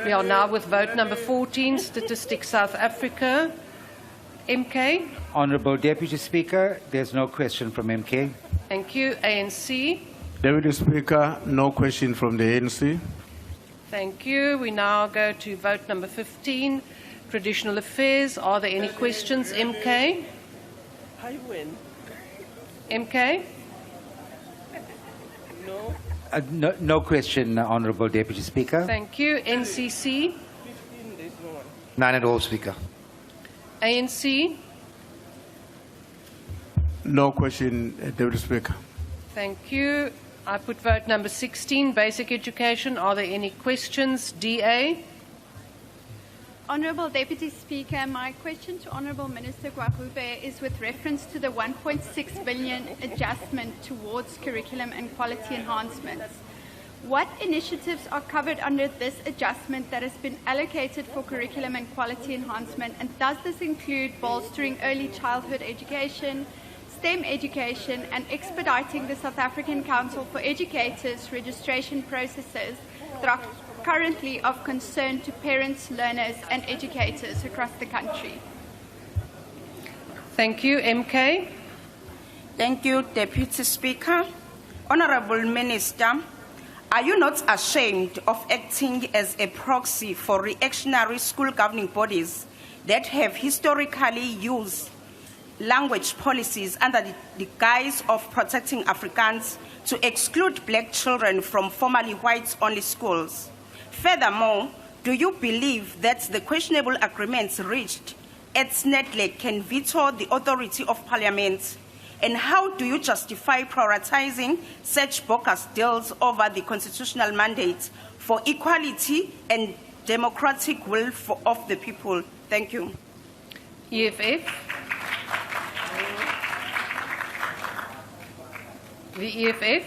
We are now with vote number 14, Statistics South Africa. MK. Honourable Deputy Speaker, there's no question from MK. Thank you. ANC. Deputy Speaker, no question from the ANC. Thank you. We now go to vote number 15, Traditional Affairs. Are there any questions? MK? I win. MK? No. No question, Honourable Deputy Speaker. Thank you. NCC? 15, there's no one. None at all, Speaker. ANC? No question, Deputy Speaker. Thank you. I put vote number 16, Basic Education. Are there any questions? DA? Honourable Deputy Speaker, my question to Honourable Minister Gwagube is with reference to the 1.6 billion adjustment towards curriculum and quality enhancements. What initiatives are covered under this adjustment that has been allocated for curriculum and quality enhancement, and does this include bolstering early childhood education, STEM education, and expediting the South African Council for Educators registration processes that are currently of concern to parents, learners, and educators across the country? Thank you. MK? Thank you, Deputy Speaker. Honourable Minister, are you not ashamed of acting as a proxy for reactionary school governing bodies that have historically used language policies under the guise of protecting Afrikaans to exclude black children from formerly white-only schools? Furthermore, do you believe that the questionable agreements reached at Snedley can veto the authority of Parliament? And how do you justify prioritizing such bogus deals over the constitutional mandate for equality and democratic will of the people? Thank you. EFF? The EFF?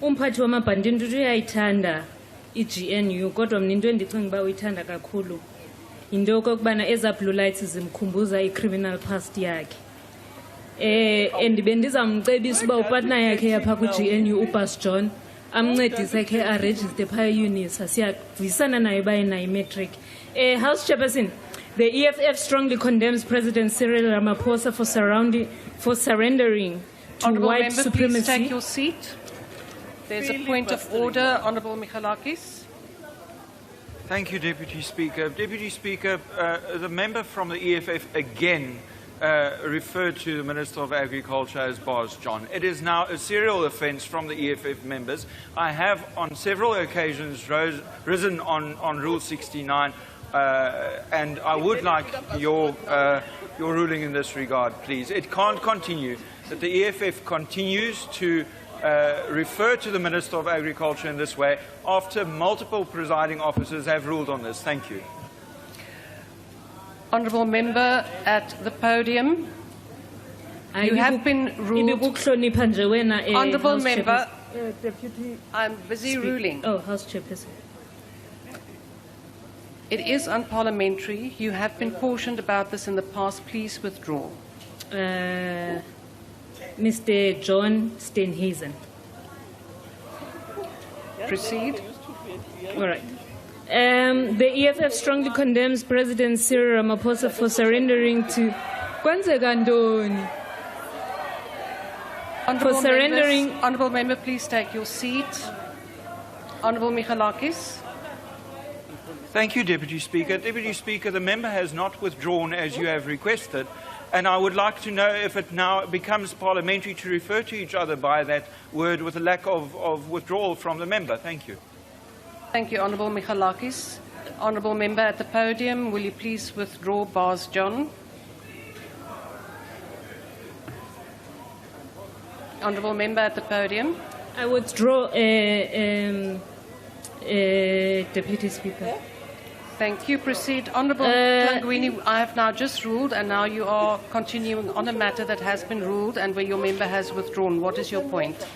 Umphathi wamabhandini ukuthi uyayithanda i-GNU kodwa mina into endicinga uba uyithanda kakhulu into yokokubana eza blue lights zimkhumbuza i-criminal past yakhe. And bendizamcebisa uba upartner yakhe yapha kwi-GNU uBaas John amncedise khe arejiste phaya UNISA siyavuyisana naye uba enayo imetric. House Chairperson, the EFF strongly condemns President Cyril Ramaphosa for surrendering to Honourable white Member, supremacy. please take your seat. There's a point of order. Honourable Michalakis. Thank you, Deputy Speaker. Deputy Speaker, the member from the EFF again referred to the Minister of Agriculture as Baas John. It is now a serial offence from the EFF members. I have on several occasions risen on Rule 69, and I would like your ruling in this regard, please. It can't continue that the EFF continues to refer to the Minister of Agriculture in this way after multiple presiding officers have ruled on this. Thank you. Honourable Member at the podium. You have been ruled. Honourable Member, Deputy, I'm busy ruling. Oh, House Chairperson. It is unparliamentary. You have been cautioned about this in the past. Please withdraw. Mr. John Steenhuisen. Proceed. All right. The EFF strongly condemns President Cyril Ramaphosa for surrendering to Honourable Member, please take your seat. Honourable Michalakis. Thank you, Deputy Speaker. Deputy Speaker, the member has not withdrawn as you have requested, and I would like to know if it now becomes parliamentary to refer to each other by that word with a lack of withdrawal from the member. Thank you. Thank you, Honourable Michalakis. Honourable Member at the podium, will you please withdraw Baas John? Honourable Member at the podium. I withdraw, Deputy Speaker. Thank you. Proceed. Honourable Tlangwini, I have now just ruled, and now you are continuing on a matter that has been ruled and where your member has withdrawn. What is your point?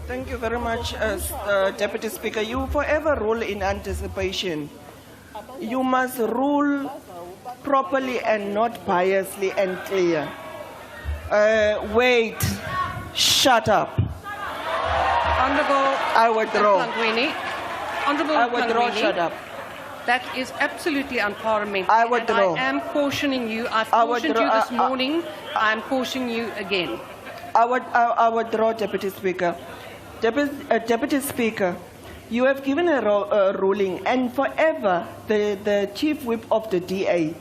Thank you very much, Deputy Speaker. You forever rule in anticipation. You must rule properly and not biasly and clear. Wait, shut up. Honourable I withdraw. Mhlangwini. Honourable I withdraw, Mhlangwini, shut up. That is absolutely unparliamentary. I withdraw. And I am cautioning you. I've I cautioned withdraw. you this morning. I am cautioning you again. I withdraw, Deputy Speaker. Deputy Speaker, you have given a ruling, and forever the Chief Whip of the DA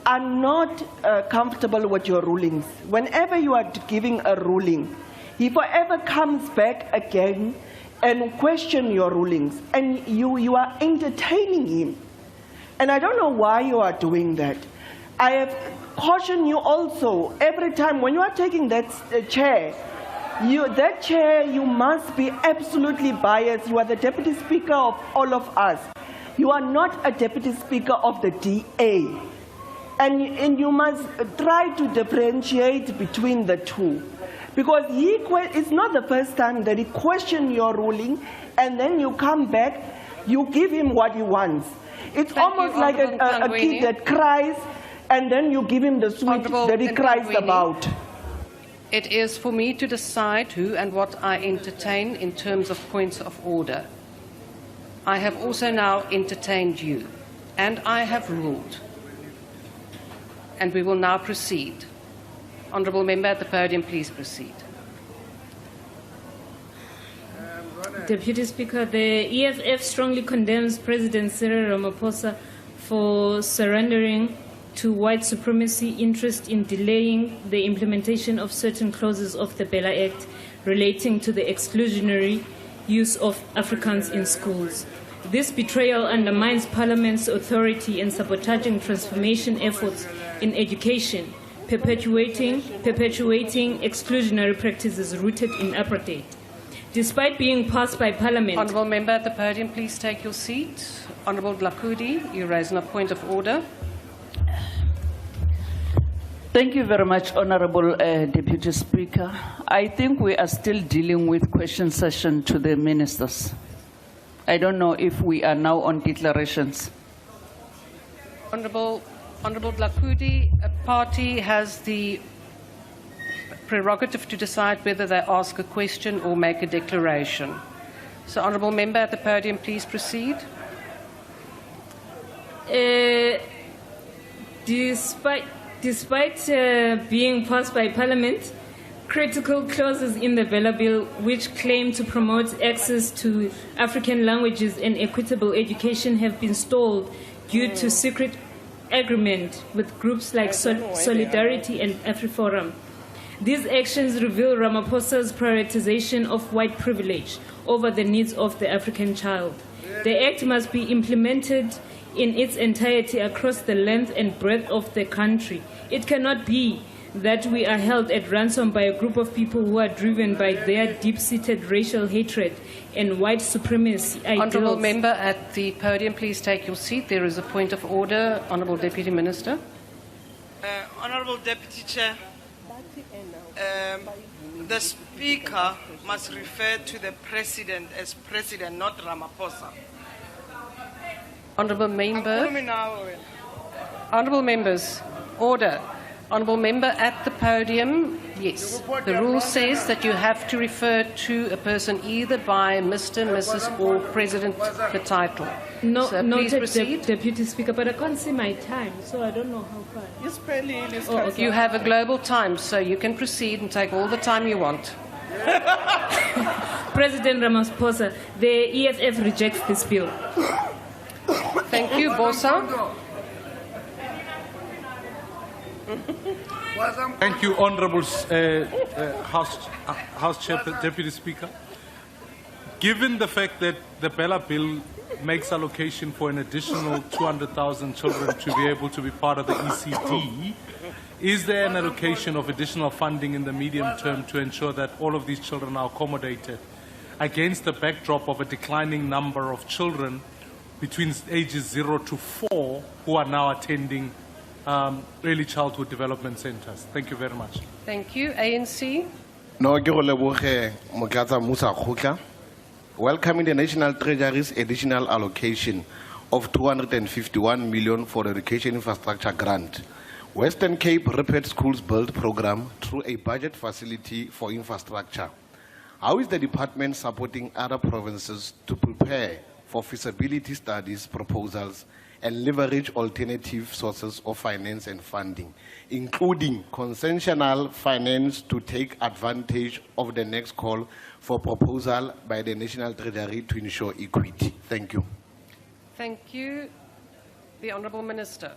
are not comfortable with your rulings. Whenever you are giving a ruling, he forever comes back again and question your rulings, and you are entertaining him. And I don't know why you are doing that. I have cautioned you also, every time when you are taking that chair, you must be absolutely biased. You are the Deputy Speaker of all of us. You are not a Deputy Speaker of the DA. And you must try to differentiate between the two. Because it's not the first time that he questioned your ruling, and then you come back, you give him what he wants. It's almost like a kid that cries, and then you give him the sweet that he cries about. It is for me to decide who and what I entertain in terms of points of order. I have also now entertained you, and I have ruled. And we will now proceed. Honourable Member at the podium, please proceed. Deputy Speaker, the EFF strongly condemns President Cyril Ramaphosa for surrendering to white supremacy interest in delaying the implementation of certain clauses of the Bela Act relating to the exclusionary use of Afrikaans in schools. This betrayal undermines Parliament's authority in sabotaging transformation efforts in education, perpetuating exclusionary practices rooted in apartheid. Despite being passed by Parliament... Honourable Member at the podium, please take your seat. Honourable Dlakudi, you raise a point of order. Thank you very much, Honourable Deputy Speaker. I think we are still dealing with question session to the ministers. I don't know if we are now on declarations. Honourable Dlakudi, a party has the prerogative to decide whether they ask a question or make a declaration. So, Honourable Member at the podium, please proceed. Despite being passed by Parliament, critical clauses in the Bela Bill, which claim to promote access to African languages and equitable education, have been stalled due to secret agreement with groups like Solidarity and AfriForum. These actions reveal Ramaphosa's prioritization of white privilege over the needs of the African child. The Act must be implemented in its entirety across the length and breadth of the country. It cannot be that we are held at ransom by a group of people who are driven by their deep-seated racial hatred and white supremacy ideals. Honourable Member at the podium, please take your seat. There is a point of order. Honourable Deputy Minister. Honourable Deputy Chair, the Speaker must refer to the President as President, not Ramaphosa. Honourable Member. Honourable Members, order. Honourable Member at the podium, yes. The rule says that you have to refer to a person either by Mr., Mrs. or President, the title. No, so noted, please proceed. Deputy Speaker, but I can't see my time, so I don't know how far. Yes, Okay. You have a global time, so you can proceed and take all the time you want. President Ramaphosa, the EFF rejects this bill. Thank you, Bosa. Thank you, Honourable House Chair, Deputy Speaker. Given the fact that the Bela Bill makes allocation for an additional 200,000 children to be able to be part of the ECD, is there an allocation of additional funding in the medium term to ensure that all of these children are accommodated against the backdrop of a declining number of children between ages 0 to 4 who are now attending early childhood development centers? Thank you very much. Thank you. ANC. No, welcoming the National Treasury's additional allocation of 251 million for the education infrastructure grant. Western Cape Rapid Schools Build program through a budget facility for infrastructure. How is the department supporting other provinces to prepare for feasibility studies proposals and leverage alternative sources of finance and funding, including consensual finance to take advantage of the next call for proposal by the National Treasury to ensure equity? Thank you. Thank you. The Honourable Minister.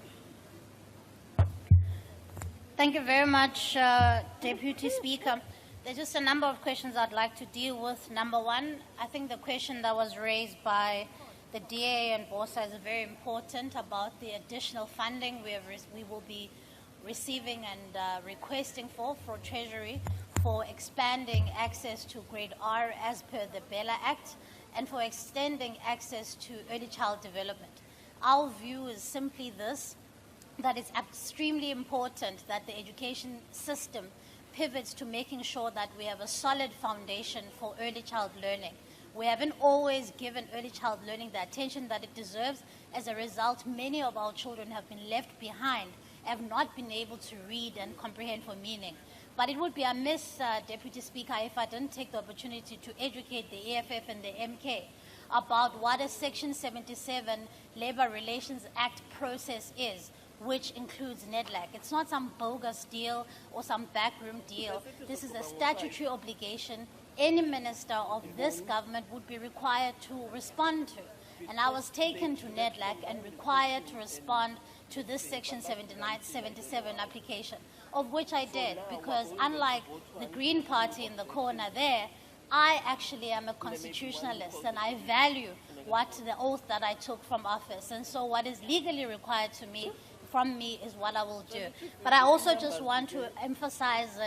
Thank you very much, Deputy Speaker. There's just a number of questions I'd like to deal with. Number one, I think the question that was raised by the DA and Baas is very important about the additional funding we will be receiving and requesting for Treasury for expanding access to grade R as per the Bela Act and for extending access to early child development. Our view is simply this, that it's extremely important that the education system pivots to making sure that we have a solid foundation for early child learning. We haven't always given early child learning the attention that it deserves. As a result, many of our children have been left behind, have not been able to read and comprehend for meaning. But it would be amiss, Deputy Speaker, if I didn't take the opportunity to educate the EFF and the MK about what a Section 77 Labour Relations Act process is, which includes NEDLAC. It's not some bogus deal or some backroom deal. This is a statutory obligation any minister of this government would be required to respond to. And I was taken to NEDLAC and required to respond to this Section 77 application, of which I did, because unlike the Green Party in the corner there, I actually am a constitutionalist and I value the oath that I took from office. And so what is legally required from me is what I will do. But I also just want to emphasize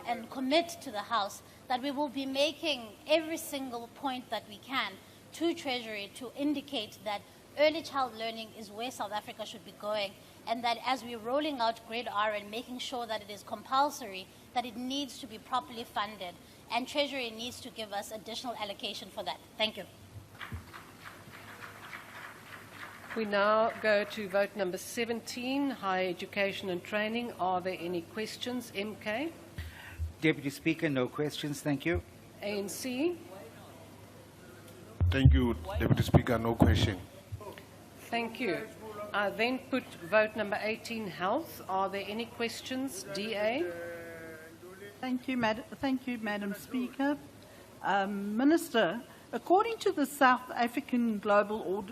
and commit to the House that we will be making every single point that we can to Treasury to indicate that early child learning is where South Africa should be going, and that as we're rolling out grade R and making sure that it is compulsory, that it needs to be properly funded, and Treasury needs to give us additional allocation for that. Thank you. We now go to vote number 17, higher education and training. Are there any questions? MK? Deputy Speaker, no questions. Thank you. ANC? Thank you, Deputy Speaker. No question. Thank you. I then put vote number 18, health. Are there any questions? DA? Thank you, Madam Speaker. Minister, according to the South African Global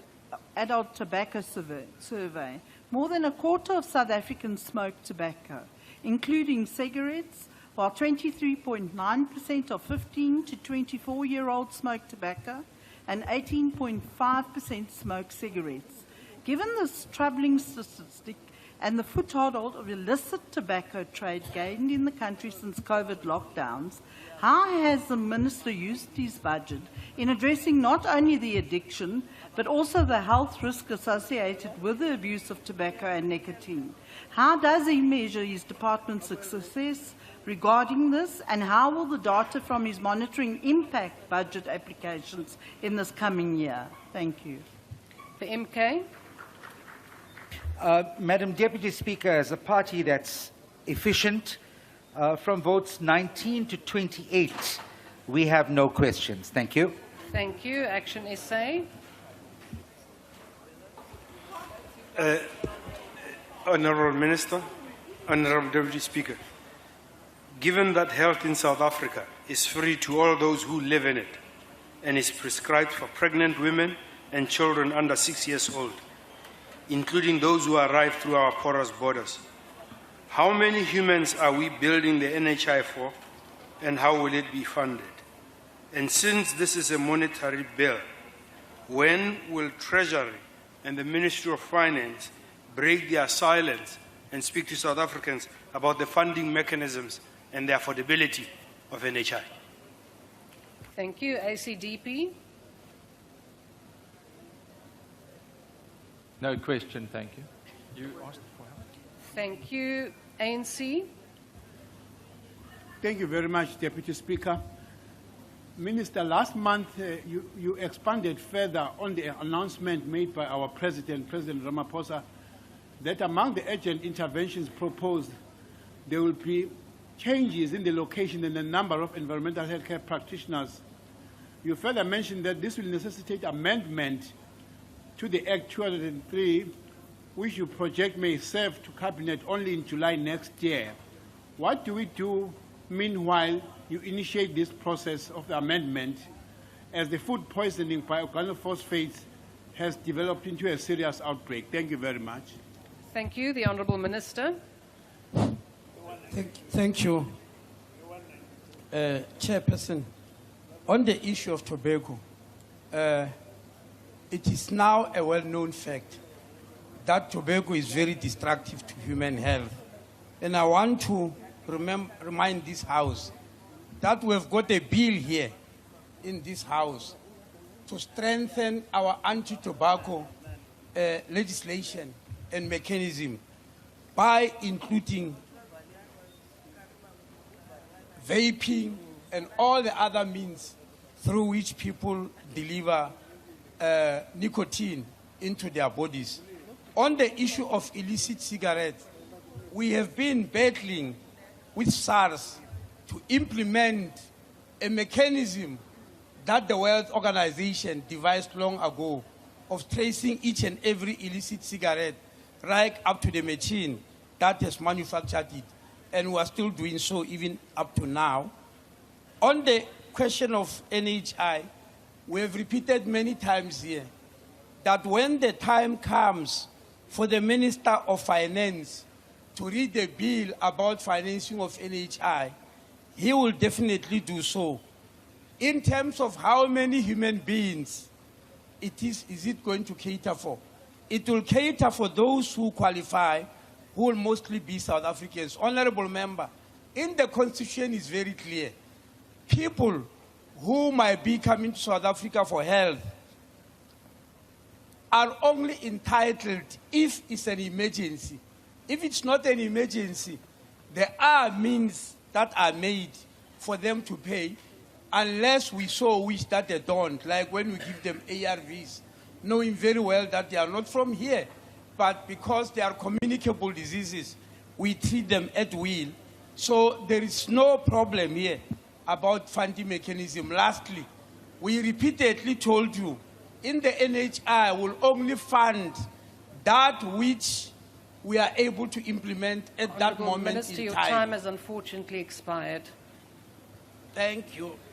Adult Tobacco Survey, more than a quarter of South Africans smoke tobacco, including cigarettes, while 23.9% of 15 to 24-year-olds smoke tobacco and 18.5% smoke cigarettes. Given this troubling statistic and the foothold of illicit tobacco trade gained in the country since COVID lockdowns, how has the Minister used his budget in addressing not only the addiction, but also the health risk associated with the abuse of tobacco and nicotine? How does he measure his department's success regarding this, and how will the data from his monitoring impact budget applications in this coming year? Thank you. The MK? Madam Deputy Speaker, as a party that's efficient, from votes 19 to 28, we have no questions. Thank you. Thank you. Action SA? Honourable Minister, Honourable Deputy Speaker, given that health in South Africa is free to all those who live in it and is prescribed for pregnant women and children under 6 years old, including those who arrive through our porous borders, how many humans are we building the NHI for, and how will it be funded? And since this is a monetary bill, when will Treasury and the Ministry of Finance break their silence and speak to South Africans about the funding mechanisms and the affordability of NHI? Thank you. ACDP? No question, thank you. You asked for help. Thank you. ANC? Thank you very much, Deputy Speaker. Minister, last month you expanded further on the announcement made by our President Ramaphosa, that among the urgent interventions proposed, there will be changes in the location and the number of environmental healthcare practitioners. You further mentioned that this will necessitate amendment to the Act 203, which you project may serve to Cabinet only in July next year. What do we do meanwhile you initiate this process of the amendment, as the food poisoning by organophosphates has developed into a serious outbreak? Thank you very much. Thank you. The Honourable Minister. Thank you. Chairperson, on the issue of tobacco, it is now a well-known fact that tobacco is very destructive to human health. And I want to remind this House that we've got a bill here in this House to strengthen our anti-tobacco legislation and mechanism by including vaping and all the other means through which people deliver nicotine into their bodies. On the issue of illicit cigarettes, we have been battling with SARS to implement a mechanism that the World Organization devised long ago of tracing each and every illicit cigarette right up to the machine that has manufactured it. And we are still doing so even up to now. On the question of NHI, we have repeated many times here that when the time comes for the Minister of Finance to read the bill about financing of NHI, he will definitely do so. In terms of how many human beings is it going to cater for? It will cater for those who qualify, who will mostly be South Africans. Honorable Member, in the Constitution is very clear. People who might be coming to South Africa for health are only entitled if it's an emergency. If it's not an emergency, there are means that are made for them to pay, unless we so wish that they don't, like when we give them ARVs, knowing very well that they are not from here, but because they are communicable diseases, we treat them at will. So there is no problem here about funding mechanism. Lastly, we repeatedly told you, in the NHI will only fund that which we are able to implement at that moment Minister, in your time. time has unfortunately expired. Thank you.